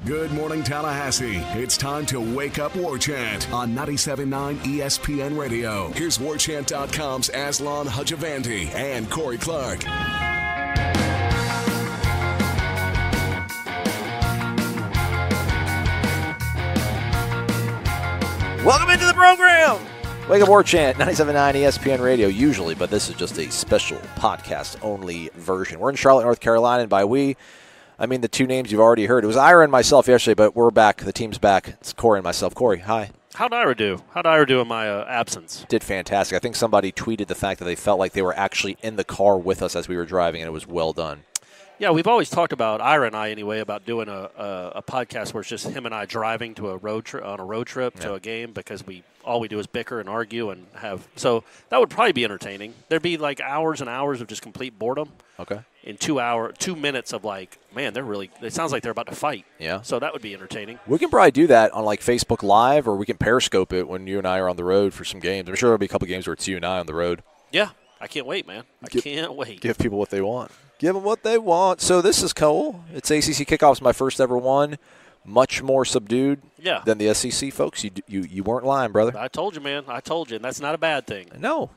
Good morning, Tallahassee. It's time to wake up War Chant on 97.9 ESPN Radio. Here's WarChant.com's Aslan and Corey Clark. Welcome into the program. Wake up War Chant, 97.9 ESPN Radio usually, but this is just a special podcast-only version. We're in Charlotte, North Carolina, and by we, I mean the two names you've already heard. It was Ira and myself yesterday, but we're back. The team's back. It's Corey and myself. Corey, hi. How'd Ira do? How'd Ira do in my absence? Did fantastic. I think somebody tweeted the fact that they felt like they were actually in the car with us as we were driving, and it was well done. Yeah, we've always talked about, Ira and I anyway, about doing a podcast where it's just him and I driving to a road trip to a game, because all we do is bicker and argue and have. So that would probably be entertaining. There'd be like hours and hours of just complete boredom. Okay. In 2 minutes of like, man, it sounds like they're about to fight. Yeah. So that would be entertaining. We can probably do that on like Facebook Live, or we can Periscope it when you and I are on the road for some games. I'm sure there'll be a couple games where it's you and I on the road. Yeah. I can't wait, man. I can't wait. Give people what they want. Give them what they want. So this is cool. It's ACC Kickoff's my first ever one. Much more subdued than the SEC folks. You weren't lying, brother. I told you, man. I told you, and that's not a bad thing. No.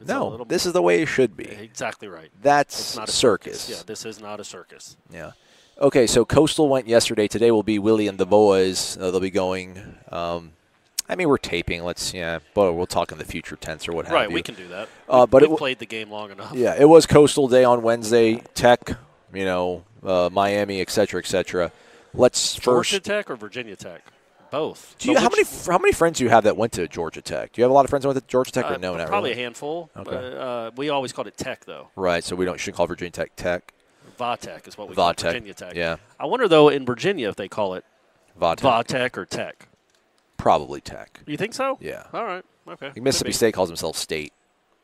This is the way it should be. Exactly right. That's not a circus. Yeah, this is not a circus. Yeah. Okay, so Coastal went yesterday. Today will be Willie and the boys. They'll be going. We're taping. But we'll talk in the future tense or what have you. Right, we can do that. But we've played the game long enough. Yeah, it was Coastal Day on Wednesday. Tech, Miami, et cetera, et cetera. Georgia Tech or Virginia Tech? Both. How many friends do you have that went to Georgia Tech? Do you have a lot of friends that went to Georgia Tech, or no? Not probably really? A handful. Okay. We always called it Tech, though. Right, so we shouldn't call Virginia Tech Tech. Va-Tech is what we call Virginia Tech. Yeah. I wonder, though, in Virginia if they call it Va-Tech or Tech. Probably Tech. You think so? Yeah. All right. Okay. Mississippi State calls themselves State.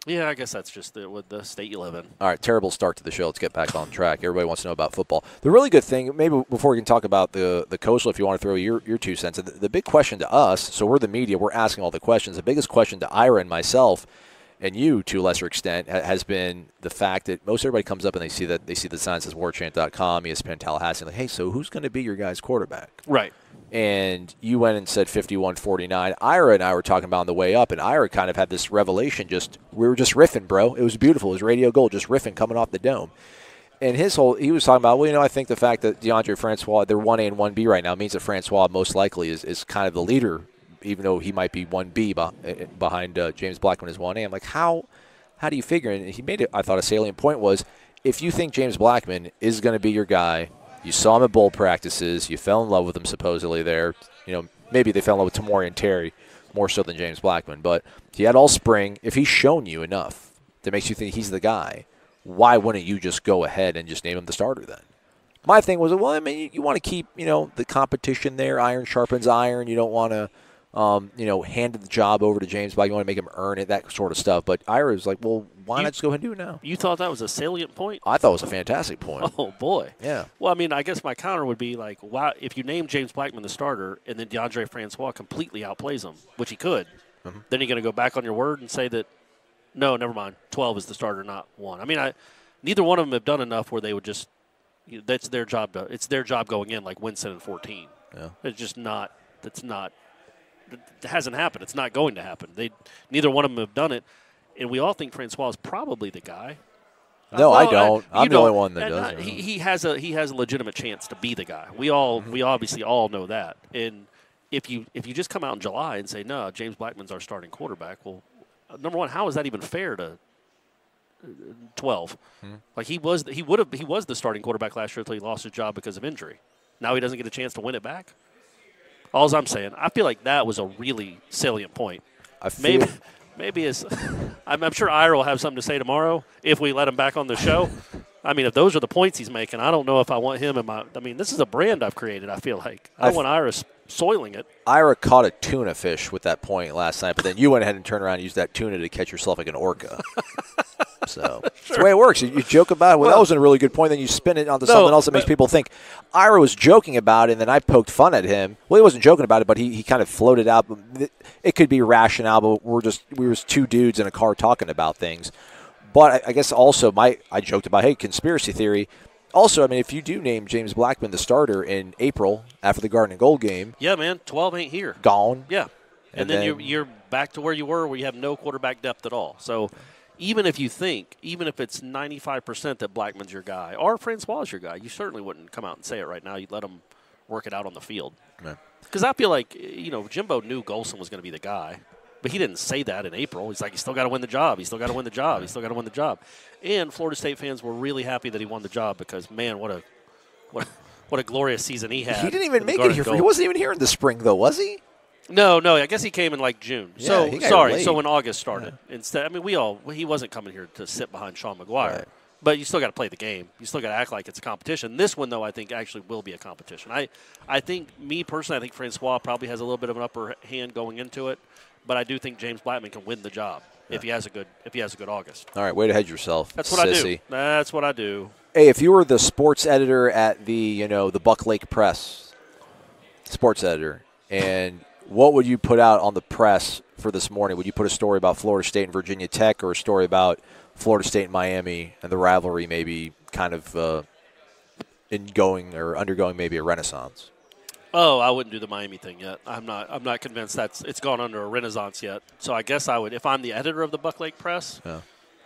Yeah, I guess that's just with the state you live in. All right, terrible start to the show. Let's get back on track. Everybody wants to know about football. The really good thing, maybe before we can talk about the Coastal, if you want to throw your 2 cents, the big question to us, so we're the media, we're asking all the questions. The biggest question to Ira and myself, and you to a lesser extent, has been the fact that most everybody comes up and they see the sign that says WarChant.com, ESPN Tallahassee, like, hey, so who's going to be your guy's quarterback? Right. And you went and said 51-49. Ira and I were talking about on the way up, and Ira kind of had this revelation. We were just riffing, bro. It was beautiful. It was radio gold, just riffing coming off the dome. And he was talking about, I think the fact that DeAndre Francois, they're 1A and 1B right now, means that Francois most likely is kind of the leader, even though he might be 1B behind James Blackman is 1A. I'm like, how do you figure? And he made it, I thought, a salient point was, if you think James Blackman is going to be your guy, you saw him at bowl practices. You fell in love with him supposedly there. Maybe they fell in love with Tamori and Terry more so than James Blackman. But he had all spring. If he's shown you enough that makes you think he's the guy, why wouldn't you just go ahead and just name him the starter then? My thing was, you want to keep, the competition there. Iron sharpens iron. You don't want to, hand the job over to James Blackman. You want to make him earn it, that sort of stuff. But Ira was like, well, why not just go ahead and do it now? You thought that was a salient point? I thought it was a fantastic point. Oh, boy. Yeah. Well, I guess my counter would be like, wow, if you name James Blackman the starter and then DeAndre Francois completely outplays him, which he could, then you're going to go back on your word and say that, no, never mind, 12 is the starter, not 1. Neither one of them have done enough where they would just, that's their job. It's their job going in like Winston and 14. Yeah. It's just not, it hasn't happened. It's not going to happen. Neither one of them have done it. And we all think Francois is probably the guy. No, I don't. I'm the only one that does. He has a legitimate chance to be the guy. We obviously all know that. And if you just come out in July and say, no, James Blackman's our starting quarterback, well, number one, how is that even fair to 12? Like he was the starting quarterback last year until he lost his job because of injury. Now he doesn't get a chance to win it back. All I'm saying, I feel like that was a really salient point. Maybe it's. I'm sure Ira will have something to say tomorrow if we let him back on the show. If those are the points he's making, I don't know if I want him in my. This is a brand I've created. I feel like I don't want Ira soiling it. Ira caught a tuna fish with that point last night, but then you went ahead and turned around and used that tuna to catch yourself like an orca. So that's the way it works. You joke about it. Well, that wasn't a really good point. Then you spin it onto something else that makes people think. Ira was joking about it, and then I poked fun at him. Well, he wasn't joking about it, but he kind of floated out. It could be rationale, but we were two dudes in a car talking about things. But I guess also I joked about, hey, conspiracy theory. Also, I mean, if you do name James Blackman the starter in April after the Garden and Gold game. Yeah, man, 12 ain't here. Gone. Yeah. And then you're back to where you were, where you have no quarterback depth at all. So even if it's 95% that Blackman's your guy or Francois is your guy, you certainly wouldn't come out and say it right now. You'd let him work it out on the field. Because I feel like, Jimbo knew Golson was going to be the guy. But he didn't say that in April. He's like, he's still got to win the job. He's still got to win the job. He's still got to win the job. And Florida State fans were really happy that he won the job because, man, what a glorious season he had. He didn't even make it here. He wasn't even here in the spring, though, was he? No. I guess he came in like June. Yeah, So when August started. Yeah. Instead, I mean, he wasn't coming here to sit behind Sean McGuire. Right. But you still got to play the game. You still got to act like it's a competition. This one, though, I think actually will be a competition. I think, me personally, I think Francois probably has a little bit of an upper hand going into it. But I do think James Blackman can win the job if he has a good August. All right, way to hedge yourself. That's what I do. That's what I do. Hey, if you were the sports editor at the Buck Lake Press, sports editor, and what would you put out on the press for this morning? Would you put a story about Florida State and Virginia Tech, or a story about Florida State and Miami and the rivalry, maybe kind of undergoing maybe a renaissance? Oh, I wouldn't do the Miami thing yet. I'm not convinced it's gone under a renaissance yet. So I guess I would, if I'm the editor of the Buck Lake Press,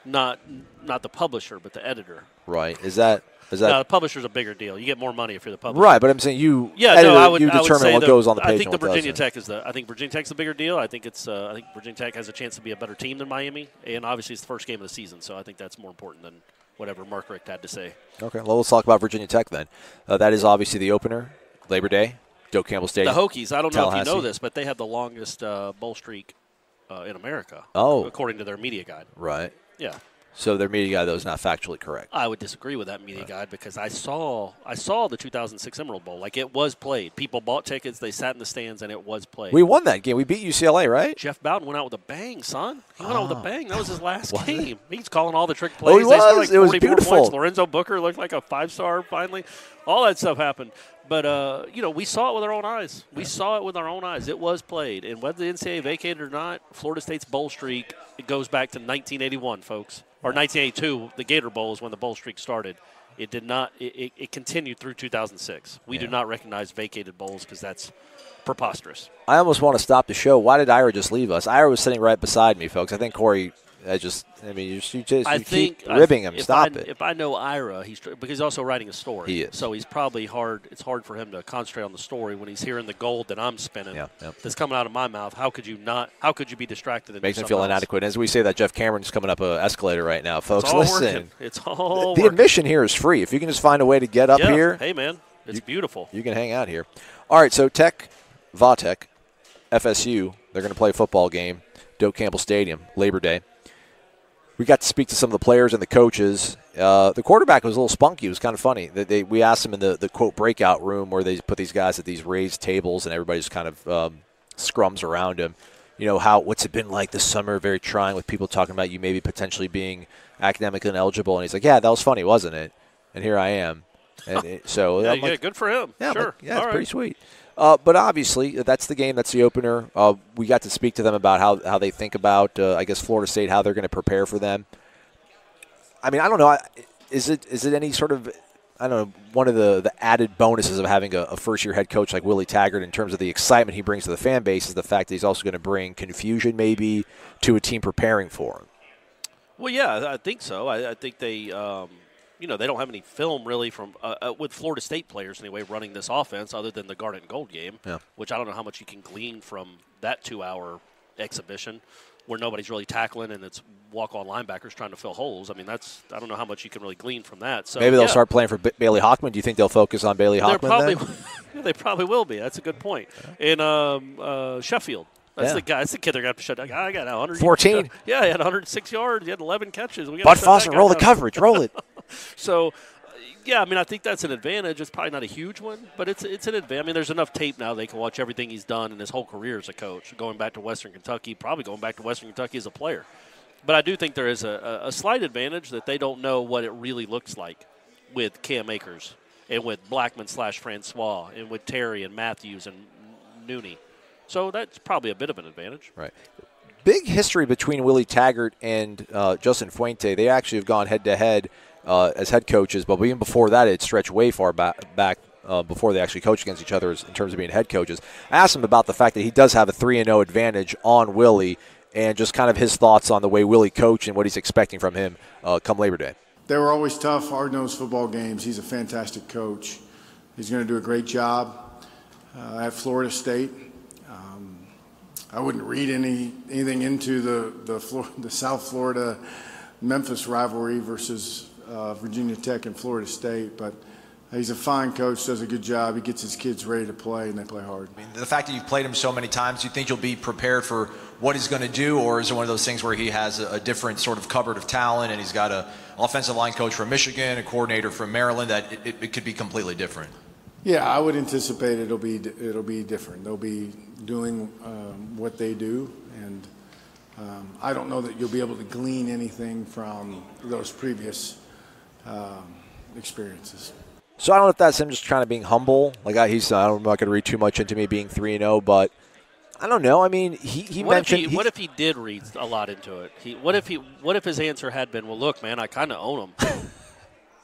not the publisher, but the editor. Right. Is that? No, the publisher's a bigger deal. You get more money if you're the publisher. Right, but I'm saying you determine what goes on the page. I think Virginia Tech's the bigger deal. I think Virginia Tech has a chance to be a better team than Miami, and obviously it's the first game of the season, so I think that's more important than whatever Mark Richt had to say. Okay, well, let's talk about Virginia Tech then. That is obviously the opener, Labor Day. Doak Campbell Stadium. The Hokies, I don't know if you know this, but they have the longest bowl streak in America, according to their media guide. Right. Yeah. So their media guide, though, is not factually correct. I would disagree with that media guide because I saw the 2006 Emerald Bowl. Like, it was played. People bought tickets. They sat in the stands, and it was played. We won that game. We beat UCLA, right? Jeff Bowden went out with a bang, son. He went out with a bang. That was his last game. He's calling all the trick plays. Oh, he was. Like it was beautiful. Points. Lorenzo Booker looked like a 5-star finally. All that stuff happened. But, we saw it with our own eyes. We saw it with our own eyes. It was played. And whether the NCAA vacated or not, Florida State's bowl streak, it goes back to 1981, folks. Or 1982, the Gator Bowl is when the bowl streak started. It did not. It continued through 2006. We do not recognize vacated bowls because that's preposterous. I almost want to stop the show. Why did Ira just leave us? Ira was sitting right beside me, folks. I think Corey you keep ribbing him. Stop it. If I know Ira, because he's also writing a story. He is. So he's probably hard. It's hard for him to concentrate on the story when he's hearing the gold that I'm spinning. That's coming out of my mouth. How could you be distracted? And makes him feel inadequate. As we say that, Jeff Cameron's coming up an escalator right now, folks. Listen, it's all the admission here is free. If you can just find a way to get up here. Hey, man, it's beautiful. You can hang out here. All right, so Vatech, FSU, they're going to play a football game, Doak Campbell Stadium, Labor Day. We got to speak to some of the players and the coaches. The quarterback was a little spunky. It was kind of funny. We asked him in the, quote, breakout room where they put these guys at these raised tables and everybody just kind of scrums around him. What's it been like this summer? Very trying with people talking about you maybe potentially being academically ineligible. And he's like, yeah, that was funny, wasn't it? And here I am. And so yeah, good for him. Yeah, sure. It's pretty sweet. But obviously, that's the game. That's the opener. We got to speak to them about how they think about, I guess, Florida State, how they're going to prepare for them. I mean, I don't know. Is it any sort of, I don't know, one of the added bonuses of having a first-year head coach like Willie Taggart in terms of the excitement he brings to the fan base is the fact that he's also going to bring confusion maybe to a team preparing for him? Well, yeah, I think so. I think they they don't have any film really from with Florida State players anyway running this offense other than the Garnet and Gold game, which I don't know how much you can glean from that 2-hour exhibition where nobody's really tackling and it's walk-on linebackers trying to fill holes. I mean, I don't know how much you can really glean from that. So maybe they'll start playing for Bailey Hockman. Do you think they'll focus on Bailey Hockman? They probably will be. That's a good point. And Sheffield. That's the guy. That's the kid they're going to have to shut down. I got 114. Yeah, he had 106 yards. He had 11 catches. Bud Foster, roll the coverage. Roll it. So, I mean, I think that's an advantage. It's probably not a huge one, but it's an advantage. I mean, there's enough tape now they can watch everything he's done in his whole career as a coach, going back to Western Kentucky, probably going back to Western Kentucky as a player. But I do think there is a slight advantage that they don't know what it really looks like with Cam Akers and with Blackman/Francois and with Terry and Matthews and Nooney. So that's probably a bit of an advantage. Right. Big history between Willie Taggart and Justin Fuente. They actually have gone head-to-head as head coaches. But even before that, it stretched way far back before they actually coached against each other in terms of being head coaches. I asked him about the fact that he does have a 3-0 advantage on Willie, and just kind of his thoughts on the way Willie coached and what he's expecting from him come Labor Day. They were always tough, hard-nosed football games. He's a fantastic coach. He's going to do a great job at Florida State. I wouldn't read anything into the South Florida Memphis rivalry versus Virginia Tech and Florida State, but he's a fine coach, does a good job. He gets his kids ready to play, and they play hard. I mean, the fact that you've played him so many times, do you think you'll be prepared for what he's going to do, or is it one of those things where he has a different sort of cupboard of talent, and he's got an offensive line coach from Michigan, a coordinator from Maryland, that it could be completely different? Yeah, I would anticipate it'll be different. They'll be doing what they do, and I don't know that you'll be able to glean anything from those previous experiences. So I don't know if that's him just trying to being humble. Like I'm not going to read too much into me being 3-0, but I don't know. I mean, he mentioned. What if he did read a lot into it? What if his answer had been, "Well, look, man, I kind of own him.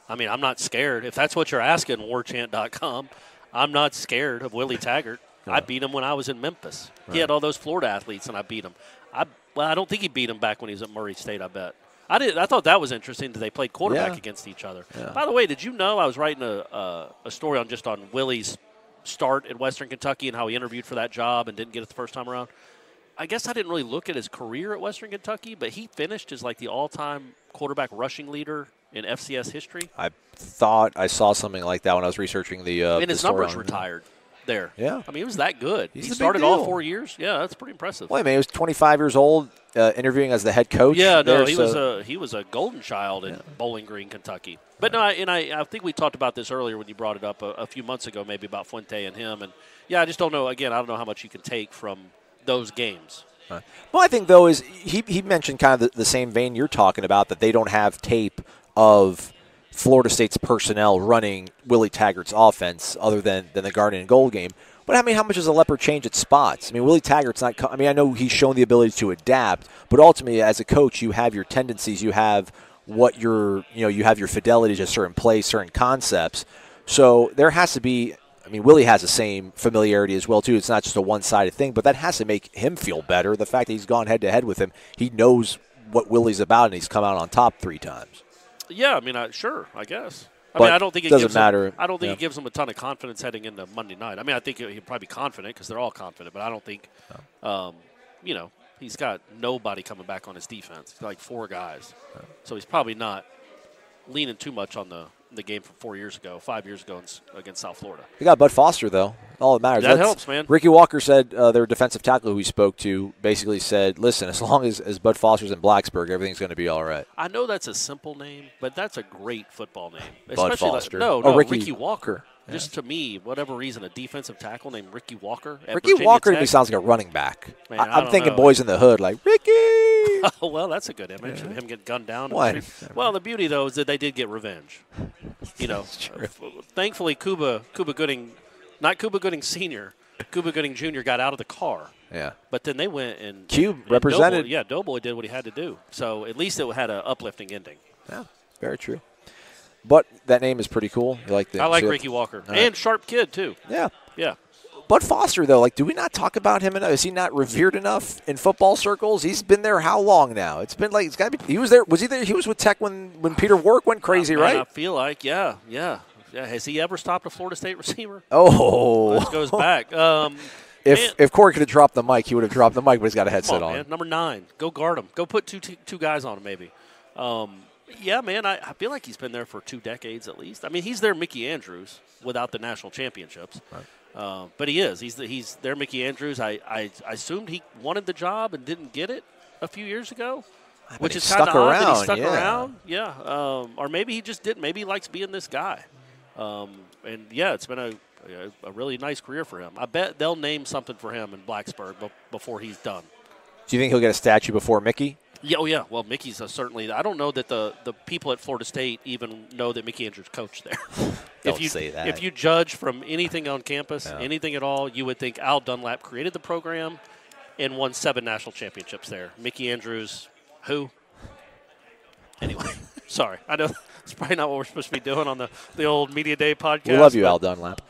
I mean, I'm not scared. If that's what you're asking, warchant.com, I'm not scared of Willie Taggart. I beat him when I was in Memphis. Right. He had all those Florida athletes, and I beat him. I don't think he beat him back when he was at Murray State, I bet. I thought that was interesting that they played quarterback against each other. Yeah. By the way, did you know I was writing a story on Willie's start at Western Kentucky and how he interviewed for that job and didn't get it the first time around? I guess I didn't really look at his career at Western Kentucky, but he finished as like the all-time quarterback rushing leader in FCS history. I thought I saw something like that when I was reaching the and his numbers retired there. Yeah. I mean, he was that good. He started all 4 years. Yeah, that's pretty impressive. Well, I mean, he was 25 years old, interviewing as the head coach. Yeah, no, he was a golden child in Bowling Green, Kentucky. But no, I think we talked about this earlier when you brought it up a few months ago, maybe about Fuente and him. And yeah, I just don't know. Again, I don't know how much you can take from those games. Right. Well, I think though is he mentioned kind of the same vein you're talking about, that they don't have tape of Florida State's personnel running Willie Taggart's offense other than the Guardian and Gold game. But I mean, how much does a leopard change its spots? I mean, Willie Taggart's not. I mean, I know he's shown the ability to adapt, but ultimately, as a coach, you have your tendencies, you have what you have your fidelity to certain plays, certain concepts. So there has to be. I mean, Willie has the same familiarity as well too. It's not just a one-sided thing, but that has to make him feel better. The fact that he's gone head-to-head with him, he knows what Willie's about, and he's come out on top 3 times. Yeah, I mean, sure, I guess. I don't think it doesn't matter. I don't think it gives him a ton of confidence heading into Monday night. I mean, I think he'd probably be confident because they're all confident, but I don't think, he's got nobody coming back on his defense. He's got like 4 guys, so he's probably not leaning too much on the game from 5 years ago against South Florida. They got Bud Foster, though. All that matters. That helps, man. Ricky Walker said, their defensive tackle who we spoke to basically said, listen, as long as Bud Foster's in Blacksburg, everything's going to be all right. I know that's a simple name, but that's a great football name. Bud Foster. Ricky Walker. Yeah. Just to me, whatever reason, a defensive tackle named Ricky Walker. Ricky Walker to me sounds like a running back. Man, I'm thinking Boys in the Hood, like, Ricky! Oh, well, that's a good image of him getting gunned down. Well, the beauty, though, is that they did get revenge. Thankfully, Cuba Gooding, not Cuba Gooding Sr., Cuba Gooding Jr. got out of the car. Yeah. But then they went and Cube represented. Doughboy did what he had to do. So at least it had an uplifting ending. Yeah, very true. But that name is pretty cool. I like Ricky Walker. And sharp kid, too. Yeah. Yeah. Bud Foster, though, do we not talk about him enough? Is he not revered enough in football circles? He's been there how long now? It's been it's got to be. He was there. Was he there? He was with Tech when Peter Warwick went crazy, right? I feel like, yeah. Has he ever stopped a Florida State receiver? Oh. This goes back. If Corey could have dropped the mic, he would have dropped the mic, but he's got a headset on. Man. Number 9. Go guard him. Go put two guys on him, maybe. Yeah, man, I feel like he's been there for 2 decades at least. I mean, he's their Mickey Andrews without the national championships. Right. But he is. He's their Mickey Andrews. I assumed he wanted the job and didn't get it a few years ago, which is kind of odd that he stuck around. Yeah. Or maybe he just didn't. Maybe he likes being this guy. And, yeah, it's been a really nice career for him. I bet they'll name something for him in Blacksburg before he's done. Do you think he'll get a statue before Mickey? Yeah, oh yeah. Well, Mickey's certainly. I don't know that the people at Florida State even know that Mickey Andrews coached there. Don't say that. If you judge from anything on campus, anything at all, you would think Al Dunlap created the program and won 7 national championships there. Mickey Andrews, who? Anyway, sorry. I know It's probably not what we're supposed to be doing on the old Media Day podcast. We love you, Al Dunlap.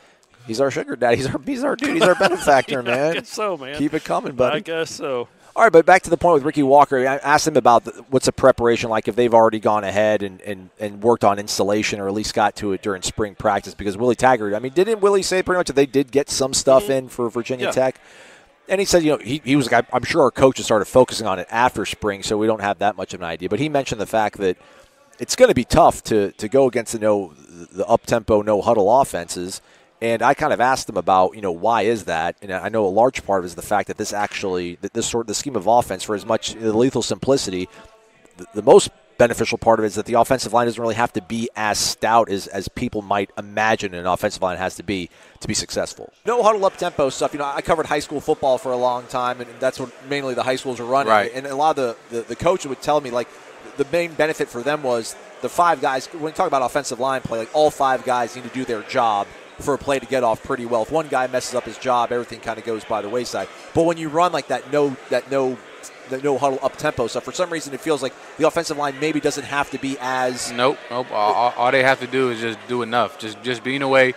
He's our sugar daddy. He's our dude. He's our benefactor, yeah, man. I guess so, man. Keep it coming, buddy. I guess so. All right, but back to the point with Ricky Walker. I asked him about what's the preparation like if they've already gone ahead and worked on installation or at least got to it during spring practice because Willie Taggart, I mean, didn't Willie say pretty much that they did get some stuff in for Virginia Tech? And he said, he was like, I'm sure our coaches started focusing on it after spring, so we don't have that much of an idea. But he mentioned the fact that it's going to be tough to go against the up-tempo, no-huddle offenses. And I kind of asked him about, why is that? And I know a large part of it is the fact that the scheme of offense, for as much the lethal simplicity, the most beneficial part of it is that the offensive line doesn't really have to be as stout as people might imagine an offensive line has to be successful. No huddle up tempo stuff. I covered high school football for a long time, and that's what mainly the high schools are running. Right. And a lot of the coaches would tell me like the main benefit for them was the 5 guys. When you talk about offensive line play, like all 5 guys need to do their job for a play to get off pretty well. If one guy messes up his job, everything kind of goes by the wayside. But when you run like that no huddle up tempo stuff, for some reason it feels like the offensive line maybe doesn't have to be as. Nope. All they have to do is just do enough. Just being away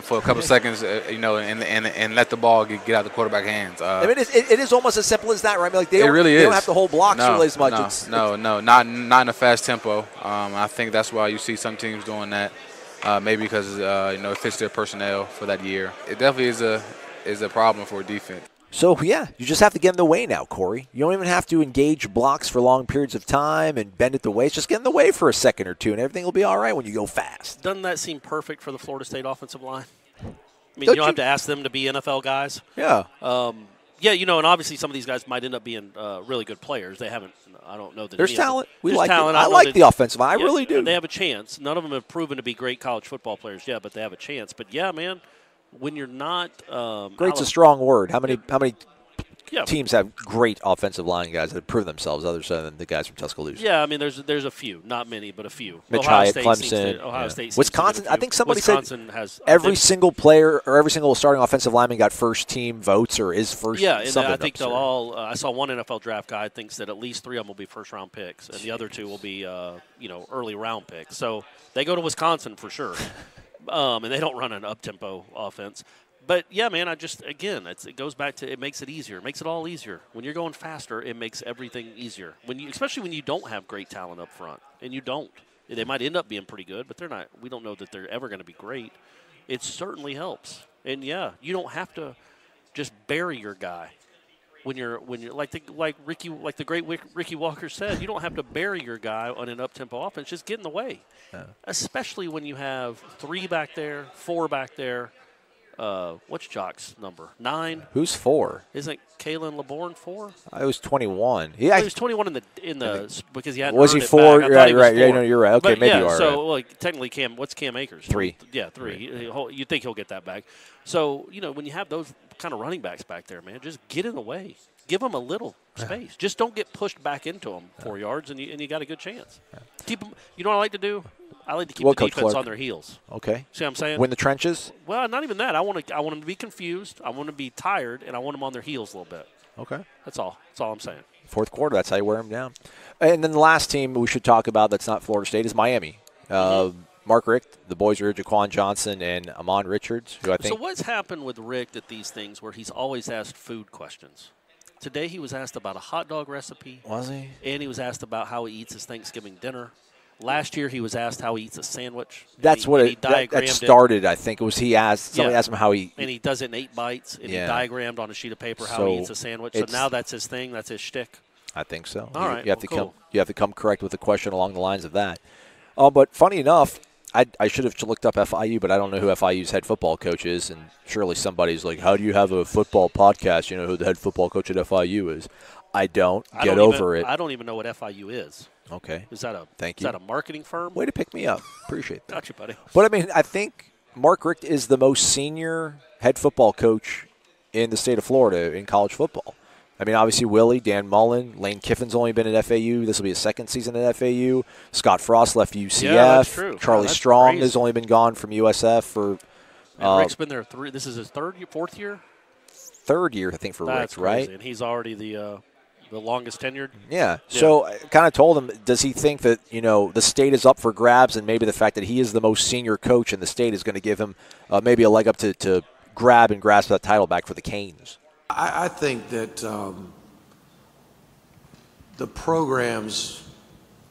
for a couple seconds, and let the ball get out the quarterback hands. I mean, it is almost as simple as that, right? I mean, like they really don't have to hold blocks really as much. No, not in a fast tempo. I think that's why you see some teams doing that. Maybe because it fits their personnel for that year. It definitely is a problem for defense. So you just have to get in the way now, Corey. You don't even have to engage blocks for long periods of time and bend at the waist. Just get in the way for a second or two, and everything will be all right when you go fast. Doesn't that seem perfect for the Florida State offensive line? I mean, you don't have to ask them to be NFL guys. Yeah. And obviously some of these guys might end up being really good players. They haven't. I don't know that there's talent. We like talent. I like the offensive line. I really do. They have a chance. None of them have proven to be great college football players yet, but they have a chance. But yeah, man, when you're not great's a strong word. How many teams have great offensive line guys that have proven themselves other than the guys from Tuscaloosa? Yeah, I mean, there's a few, not many, but a few. Mitch Hyatt, Clemson, Ohio State, Wisconsin. I think somebody Wisconsin said has every single player or every single starting offensive lineman got first team votes or is first. Yeah, and I think they'll all. I saw one NFL draft guy thinks that at least 3 of them will be first round picks, and the other 2 will be early round picks. So they go to Wisconsin for sure, and they don't run an up tempo offense. But, yeah, man, it goes back to it makes it easier. It makes it all easier. When you're going faster, it makes everything easier. Especially when you don't have great talent up front, and you don't. They might end up being pretty good, but they're not. We don't know that they're ever going to be great. It certainly helps. And, yeah, you don't have to just bury your guy. When you're like the great Ricky Walker said, you don't have to bury your guy on an up-tempo offense. Just get in the way, especially when you have 3 back there, 4 back there. What's Jock's number? 9. Who's 4? Isn't Kalen LeBourne 4? I was 21. He was 21 in the because he hadn't. Was he 4? Right. Yeah, no, you're right. Okay, maybe you are. So right. Technically, what's Cam Akers? 3. Yeah, 3. You think he'll get that back? So when you have those kind of running backs back there, man, just get in the way. Give them a little space. Just don't get pushed back into them 4 yards, and you got a good chance. Keep them. You know what I like to do? I like to keep the defense on their heels. Okay. See what I'm saying? Win the trenches? Well, not even that. I want them to be confused. I want them to be tired, and I want them on their heels a little bit. Okay. That's all. That's all I'm saying. Fourth quarter, that's how you wear them down. And then the last team we should talk about that's not Florida State is Miami. Mark Richt, the boys are Jaquan Johnson and Amon Richards, who I think. So what's happened with Richt at these things where he's always asked food questions? Today he was asked about a hot dog recipe. Was he? And he was asked about how he eats his Thanksgiving dinner. Last year he was asked how he eats a sandwich. That's that started, I think. It was somebody asked him how he. And he does it in 8 bites, and he diagrammed on a sheet of paper how he eats a sandwich. So now that's his thing. That's his shtick. I think so. All right. You have to come correct with a question along the lines of that. But funny enough, I should have looked up FIU, but I don't know who FIU's head football coach is. And surely somebody's like, how do you have a football podcast? You know who the head football coach at FIU is. I don't. Get over it. I don't even know what FIU is. Okay. Is that Thank you. Is that a marketing firm? Way to pick me up. Appreciate that. Got you, buddy. But, I mean, I think Mark Richt is the most senior head football coach in the state of Florida in college football. I mean, obviously, Willie, Dan Mullen, Lane Kiffin's only been at FAU. This will be his 2nd season at FAU. Scott Frost left UCF. Yeah, that's true. Charlie Strong has only been gone from USF for. Rick's been there 3. This is his 4th year? 3rd year, I think, for Rick, right? And he's already the The longest tenured? Yeah. So I kind of told him, does he think that, the state is up for grabs, and maybe the fact that he is the most senior coach in the state is going to give him maybe a leg up to grab and grasp that title back for the Canes? I think that the programs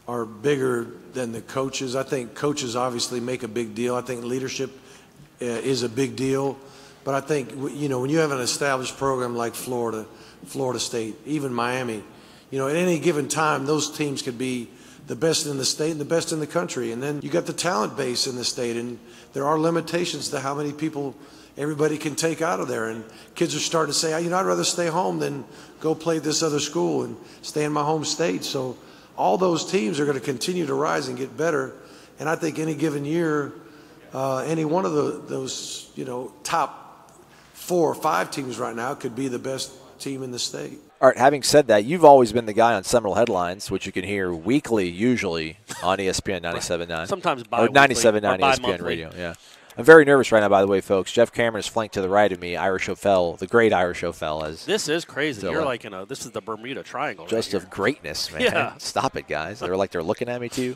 are bigger than the coaches. I think coaches obviously make a big deal. I think leadership is a big deal. But I think, when you have an established program like Florida State, even Miami, at any given time, those teams could be the best in the state and the best in the country. And then you got the talent base in the state, and there are limitations to how many people everybody can take out of there. And kids are starting to say, I'd rather stay home than go play this other school and stay in my home state. So all those teams are going to continue to rise and get better. And I think any given year, any one of those, top 4 or 5 teams right now could be the best team in the state. All right, having said that, you've always been the guy on Seminole Headlines, which you can hear weekly, usually, on ESPN 97.9. Sometimes bi-weekly. Or 97.9 ESPN Radio, yeah. I'm very nervous right now, by the way, folks. Jeff Cameron is flanked to the right of me, Irish O'Fell, the great Irish O'Fell. This is crazy. You're like this is the Bermuda Triangle. Just right of greatness, man. Yeah. Stop it, guys. They're looking at me, too.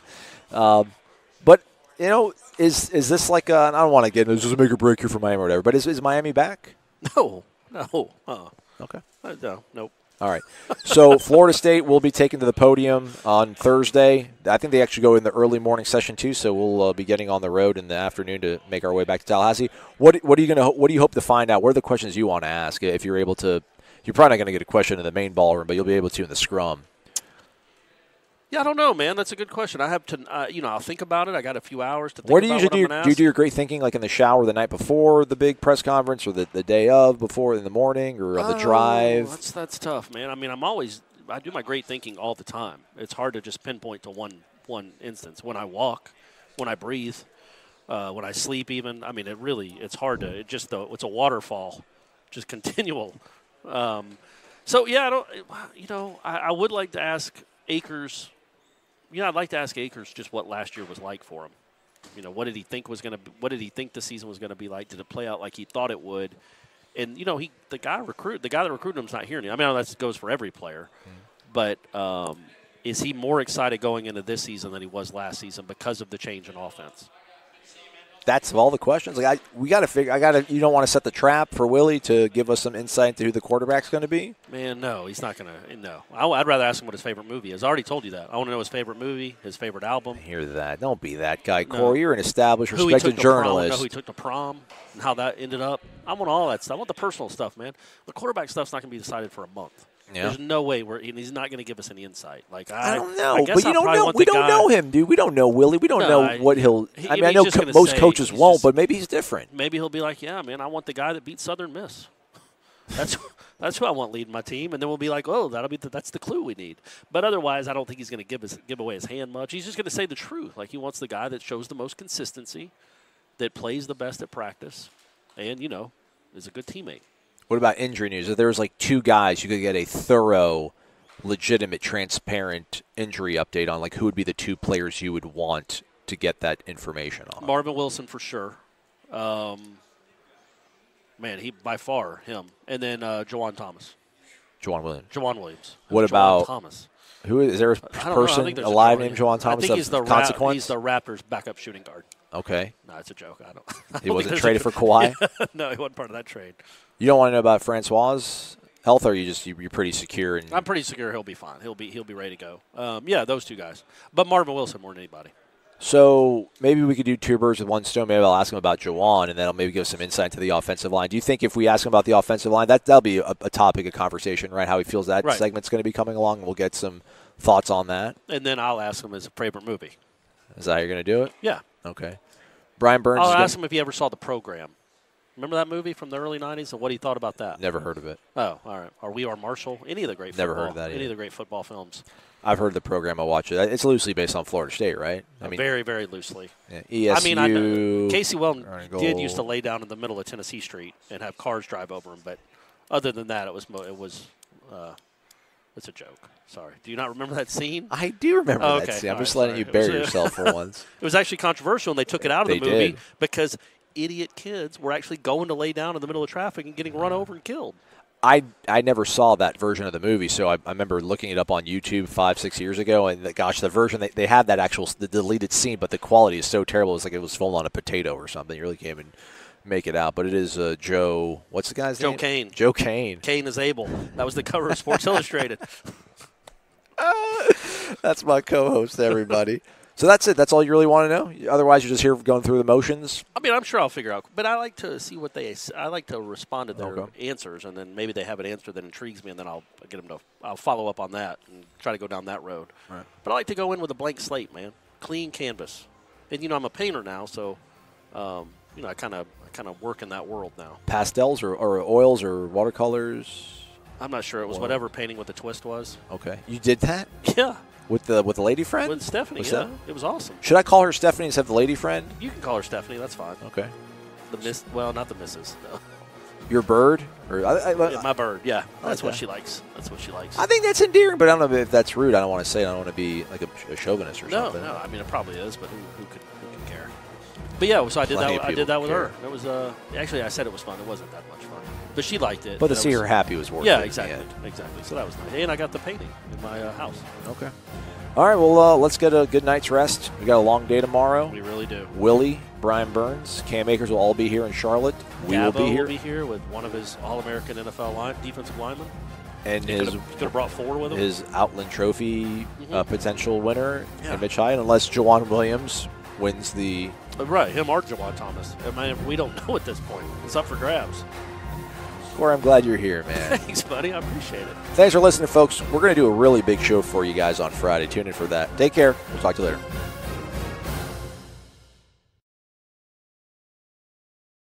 But, is this like I don't want to get into this, just a make or break here for Miami or whatever, but is Miami back? No. Okay. No, nope. All right. So Florida State will be taken to the podium on Thursday. I think they actually go in the early morning session too, so we'll be getting on the road in the afternoon to make our way back to Tallahassee. What do you hope to find out? What are the questions you want to ask? If you're able to, you're probably not going to get a question in the main ballroom, but you'll be able to in the scrum. Yeah, I don't know, man. That's a good question. I have to, I'll think about it. I got a few hours to think What do about you what I'm usually going to do? ask. You do your great thinking like in the shower the night before the big press conference, or the day of, before in the morning, or on the drive? That's tough, man. I mean, I do my great thinking all the time. It's hard to just pinpoint to one instance. When I walk, when I breathe, when I sleep even. I mean, it's hard to, it's a waterfall, just continual. So, yeah, I would like to ask Akers. I'd like to ask Akers just what last year was like for him. What did he think the season was going to be like? Did it play out like he thought it would? And the guy that recruited him's not here anymore. I mean, that goes for every player, but is he more excited going into this season than he was last season because of the change in offense? That's all the questions. We got to figure. You don't want to set the trap for Willie to give us some insight into who the quarterback's going to be. Man, no, he's not going to. No, I'd rather ask him what his favorite movie is. I already told you that. I want to know his favorite movie, his favorite album. I hear that? Don't be that guy, Corey. You're an established, respected journalist. journalist. Who he took to prom and how that ended up. I want all that stuff. I want the personal stuff, man. The quarterback stuff's not going to be decided for a month. Yeah. There's no way he's not going to give us any insight. I don't know, but you don't know. We don't know him, dude. We don't know Willie. We don't know what he'll. I mean, I know most coaches won't, but maybe he's different. Maybe he'll be like, "Yeah, man, I want the guy that beat Southern Miss. That's who I want leading my team." And then we'll be like, "Oh, that's the clue we need." But otherwise, I don't think he's going to give away his hand much. He's just going to say the truth. Like he wants the guy that shows the most consistency, that plays the best at practice, and is a good teammate. What about injury news? If there was like 2 guys you could get a thorough, legitimate, transparent injury update on, like who would be the 2 players you would want to get that information on? Marvin Wilson for sure. He by far him, and then Juwan Thomas. Juwan Williams. What about Thomas? Who is there a person alive named Juwan Thomas? I think he's the consequence? He's the Raptors' backup shooting guard. Okay. No, it's a joke. I don't. He wasn't traded for Kawhi? No, he wasn't part of that trade. You don't want to know about Francois' health, or you're pretty secure? I'm pretty secure he'll be fine. He'll be ready to go. Yeah, those 2 guys. But Marvin Wilson more than anybody. So maybe we could do 2 birds with one stone. Maybe I'll ask him about Juwan, and then I'll maybe give some insight to the offensive line. Do you think if we ask him about the offensive line, that'll be a topic of conversation, right? How he feels that segment's going to be coming along, and we'll get some thoughts on that. And then I'll ask him his favorite movie. Is that how you're going to do it? Yeah. Okay. Brian Burns. I'll ask him if he ever saw The Program. Remember that movie from the early 90s and what he thought about that? Never heard of it. Oh, all right. Or We Are Marshall. Any of the great Never heard of that any of the great football films. I've heard The Program. I'll watch it. It's loosely based on Florida State, right? I mean, very, very loosely. Yeah, ESU. I mean, Casey Weldon did used to lay down in the middle of Tennessee Street and have cars drive over him, but other than that, it's a joke. Sorry. Do you not remember that scene? I do remember that scene. I'm just letting you bury yourself for once. It was actually controversial, and they took it out of the movie because idiot kids were actually going to lay down in the middle of traffic and getting run over and killed. I never saw that version of the movie, so I remember looking it up on YouTube 5-6 years ago, and the version they had that the deleted scene, but the quality is so terrible. It's like it was filmed on a potato or something. You really can't even make it out. But it is Joe. What's the guy's name? Joe Kane. Joe Kane. Kane is able. That was the cover of Sports Illustrated. That's my co-host, everybody. So that's it. That's all you really want to know? Otherwise, you're just here going through the motions? I mean, I'm sure I'll figure out. But I like to see what I like to respond to their answers, and then maybe they have an answer that intrigues me, and then I'll follow up on that and try to go down that road. Right. But I like to go in with a blank slate, man. Clean canvas. And, I'm a painter now, so, I kind of work in that world now. Pastels or oils or watercolors? I'm not sure. It was whatever painting with the twist was. Okay. You did that? Yeah. With the lady friend? With Stephanie, yeah. It was awesome. Should I call her Stephanie instead of the lady friend? You can call her Stephanie. That's fine. Okay. Not the missus, no. Your bird? Yeah, my bird, yeah. That's what she likes. I think that's endearing, but I don't know if that's rude. I don't want to say it. I don't want to be like a chauvinist or something. No. I mean, it probably is, but who can care? But yeah, so I did that. I did that with her. It was actually I said it was fun. It wasn't that much fun, but she liked it. But to see her happy was worth it. Yeah, exactly. So that was nice. And I got the painting in my house. Okay. All right. Well, let's get a good night's rest. We got a long day tomorrow. We really do. Willie, Brian Burns, Cam Akers will all be here in Charlotte. We Gabo will be here with one of his All-American NFL defensive linemen. And he could have brought 4 with him. His Outland Trophy potential winner, and Mitch Hyatt, unless Jawan Williams wins the. Right, him or Jawan Thomas. I mean, we don't know at this point. It's up for grabs. Corey, I'm glad you're here, man. Thanks, buddy. I appreciate it. Thanks for listening, folks. We're going to do a really big show for you guys on Friday. Tune in for that. Take care. We'll talk to you later.